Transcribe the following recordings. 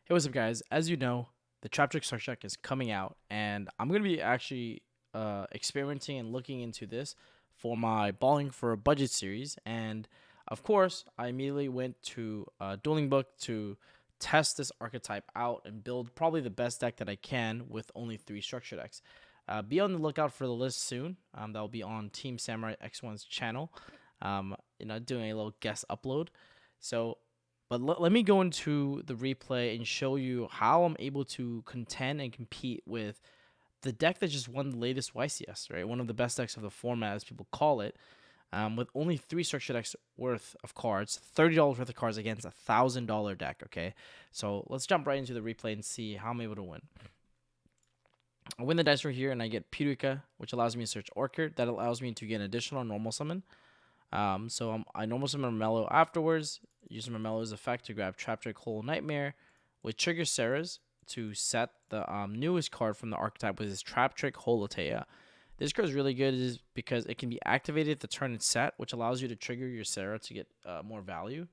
Hey, what's up, guys? As you know, the Trap Trick Structure Deck is coming out, and I'm going to be actually experimenting and looking into this for my Balling for a Budget series. And of course, I immediately went to Dueling Book to test this archetype out and build probably the best deck that I can with only 3 structure decks. Be on the lookout for the list soon. That will be on Team Samurai X1's channel. Doing a little guest upload. So but let me go into the replay and show you how I'm able to contend and compete with the deck that just won the latest YCS, right? One of the best decks of the format, as people call it, with only 3 structure decks worth of cards, $30 worth of cards against a $1,000 deck, okay? So let's jump right into the replay and see how I'm able to win. I win the dice roll here, and I get Pyrrhica, which allows me to search Orchid. That allows me to get an additional normal summon. I normal summon Mellow afterwards, using Mello's effect to grab Trap Trick Whole Nightmare, which triggers Sarah's to set the newest card from the archetype, which is Trap Trick Holotea. This card is really good because it can be activated the turn it's set, which allows you to trigger your Sarah to get more value.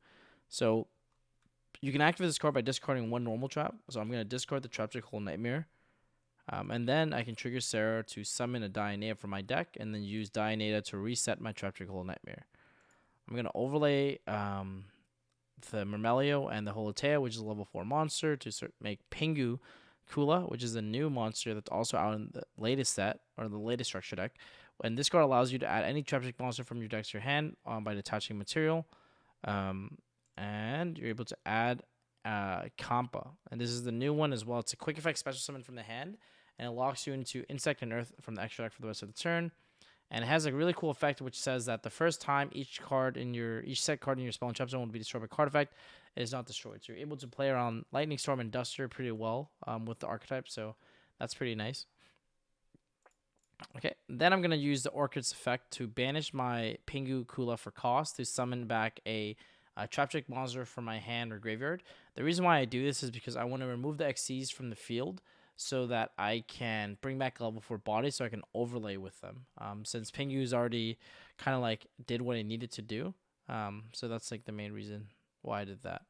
So you can activate this card by discarding 1 normal trap. So I'm going to discard the Trap Trick Whole Nightmare. And then I can trigger Sarah to summon a Dianeta from my deck, and then use Dianeta to reset my Trap Trick Whole Nightmare. I'm going to overlay the Myrmelio and the Holotea, which is a level 4 monster, to make Pingu Kula, which is a new monster that's also out in the latest set, or the laytest structure deck. And this card allows you to add any Trap Trick monster from your deck to your hand by detaching material. And you're able to add Kampa. And this is the new one as well. It's a quick effect special summon from the hand, and it locks you into Insect and Earth from the extra deck for the rest of the turn. And it has a really cool effect which says that the first time each set card in your spell and trap zone will be destroyed by card effect, it is not destroyed. So you're able to play around Lightning Storm and Duster pretty well with the archetype, so that's pretty nice. Okay, then I'm going to use the Orchid's effect to banish my Pingu Kula for cost to summon back a Trap Trick monster from my hand or graveyard. The reason why I do this is because I want to remove the XCs from the field so that I can bring back level 4 bodies so I can overlay with them. Since Pingu's already kind of like did what it needed to do. So that's like the main reason why I did that.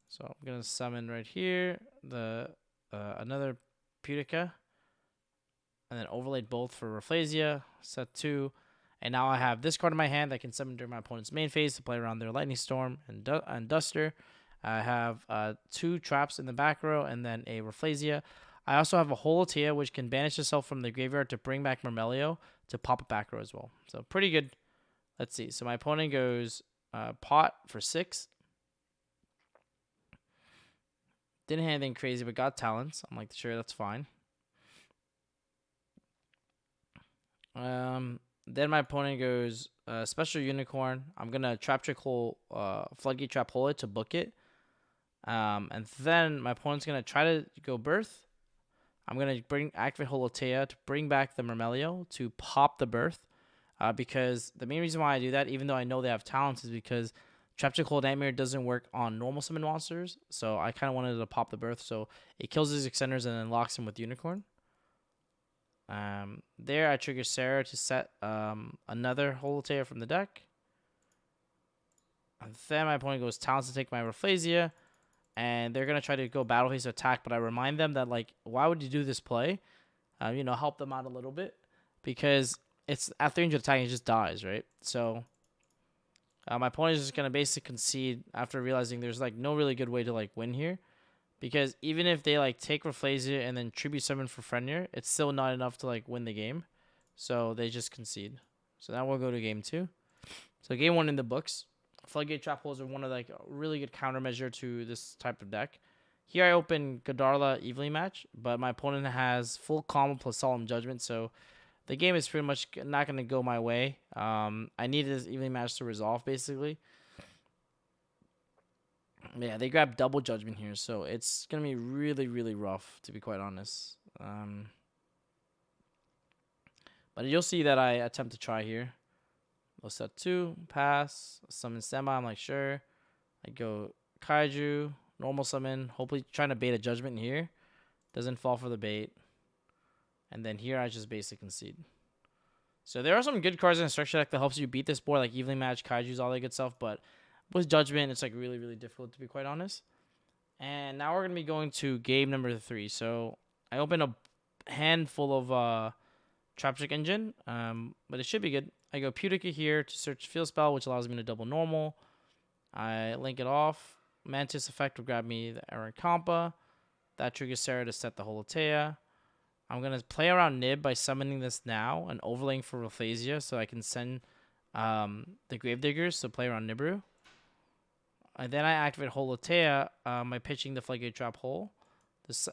So I'm going to summon right here the another Pyrrhica, and then overlaid both for Rafflesia, set 2. And now I have this card in my hand that can summon during my opponent's main phase to play around their Lightning Storm and Duster. I have 2 traps in the back row and then a Rafflesia. I also have a Holotea, which can banish itself from the graveyard to bring back Myrmelio to pop a back row as well. So pretty good. Let's see. So my opponent goes pot for 6. Didn't have anything crazy, but got talents. I'm like, sure, that's fine. Then my opponent goes Special Unicorn. I'm going to Trap Trick Hole, Floodgate Trap Hole it to book it. And then my opponent's going to try to go Birth. I'm going to activate Holotea to bring back the Myrmelio to pop the Birth. Because the main reason why I do that, even though I know they have talents, is because Trap Trick Whole Nightmare doesn't work on normal summon monsters. So I kind of wanted to pop the Birth. So it kills his extenders and then locks him with Unicorn. There I trigger Sarah to set another Holotea from the deck. And then my opponent goes talents to take my Rafflesia. And they're going to try to go battle phase attack, but I remind them that, like, why would you do this play? Help them out a little bit. Because it's at 300 attack, it just dies, right? So my opponent is just going to basically concede after realizing there's, like, no really good way to, like, win here. Because even if they, like, take Rafflesia and then tribute summon for Fenrir, it's still not enough to, like, win the game. So they just concede. So now we'll go to game 2. So game 1 in the books. Floodgate Trap Holes are one of, like, a really good countermeasure to this type of deck. Here I open Godarla Evenly Match, but my opponent has full combo plus Solemn Judgment, so the game is pretty much not going to go my way. I need this Evenly Match to resolve, basically. Yeah, they grab double Judgment here, so it's going to be really, really rough, to be quite honest. But you'll see that I attempt to try here. Low set 2, pass, summon Semi, I'm like, sure. I go Kaiju, normal summon, hopefully trying to bait a Judgment here. Doesn't fall for the bait. And then here I just basically concede. So there are some good cards in the structure deck that helps you beat this board, like Evenly Match, Kaiju's, all that good stuff, but with Judgment, it's like really, really difficult, to be quite honest. And now we're gonna be going to game number 3. So I open a handful of Traptrick Engine, but it should be good. I go Pudica here to search Field Spell, which allows me to double normal. I link it off. Mantis effect will grab me the Aaron Compa. That triggers Sarah to set the Holotea. I'm going to play around Nib by summoning this now and overlaying for Rayquaza so I can send the Gravediggers to play around Nibiru. And then I activate Holotea by pitching the Floodgate Trap Hole.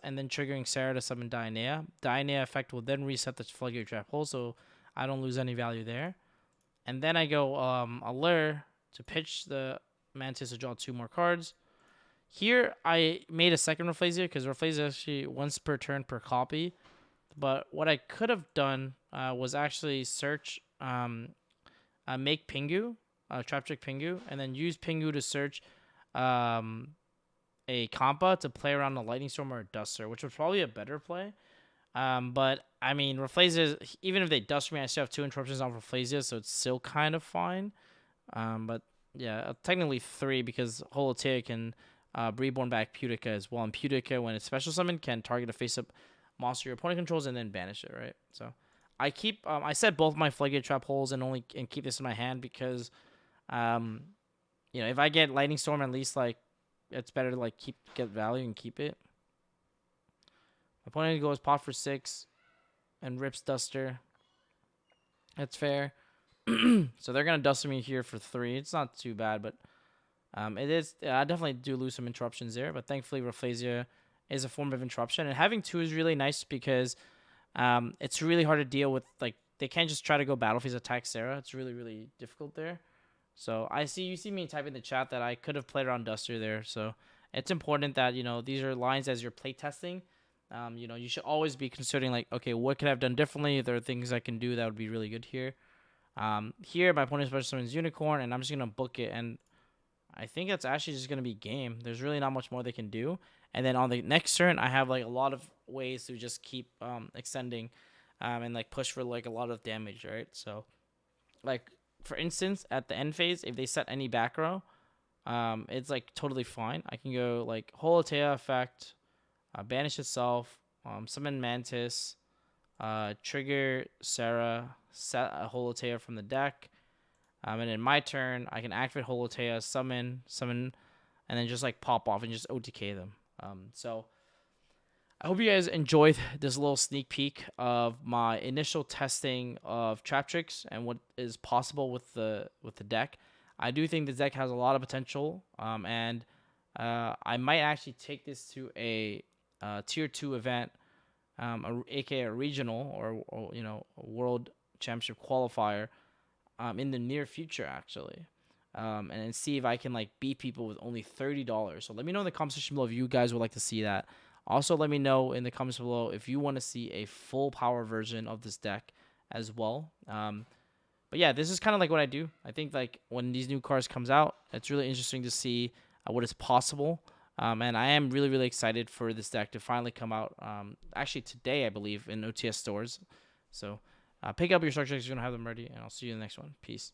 And then triggering Sarah to summon Dianea. Dianea effect will then reset the Floodgate Trap Hole so I don't lose any value there. And then I go Allure to pitch the Mantis to draw 2 more cards. Here, I made a second Rayquaza because Rayquaza actually once per turn per copy. But what I could have done was actually search, make Pingu, Traptrick Pingu, and then use Pingu to search a Compa to play around a Lightning Storm or a Duster, which was probably a better play. But, I mean, Rayquaza, even if they Duster me, I still have 2 interruptions on Rayquaza, so it's still kind of fine. But, yeah, technically 3 because Holotea can reborn back Pudica as well. And Pudica, when it's special summon, can target a face-up monster your opponent controls and then banish it, right? So I keep I set both my Floodgate Trap holes and keep this in my hand because if I get Lightning Storm, at least like it's better to like get value and keep it. My opponent goes pot for 6 and rips Duster. That's fair. So they're gonna Duster me here for 3. It's not too bad, but it is. I definitely do lose some interruptions there, but thankfully Rayquaza is a form of interruption, and having 2 is really nice because it's really hard to deal with. Like they can't just try to go Battlefields attack Sarah. It's really really difficult there. So you see me type in the chat that I could have played around Duster there. So it's important that these are lines as you're playtesting. You should always be considering like, okay, what could I have done differently? If there are things I can do that would be really good here. Here my opponent's special summons Unicorn, and I'm just gonna book it, and I think that's actually just gonna be game. There's really not much more they can do. And then on the next turn, I have like a lot of ways to just keep extending and like push for like a lot of damage, right? So like for instance, at the end phase, if they set any back row, it's like totally fine. I can go like Holotea effect, banish itself, summon Mantis, trigger Sarah, set a Holotea from the deck. And in my turn, I can activate Holotea, summon, and then just like pop off and just OTK them. So I hope you guys enjoyed this little sneak peek of my initial testing of Traptricks and what is possible with the deck. I do think the deck has a lot of potential, and I might actually take this to a tier 2 event, aka a regional or a world championship qualifier in the near future actually. And then see if I can like beat people with only $30. So let me know in the comment section below if you guys would like to see that. Also, let me know in the comments below if you want to see a full power version of this deck as well. But yeah, this is kind of like what I do. I think like when these new cards comes out, it's really interesting to see what is possible. And I am really, really excited for this deck to finally come out. Actually today, I believe, in OTS stores. So pick up your structures if you don't have them ready, and I'll see you in the next one. Peace.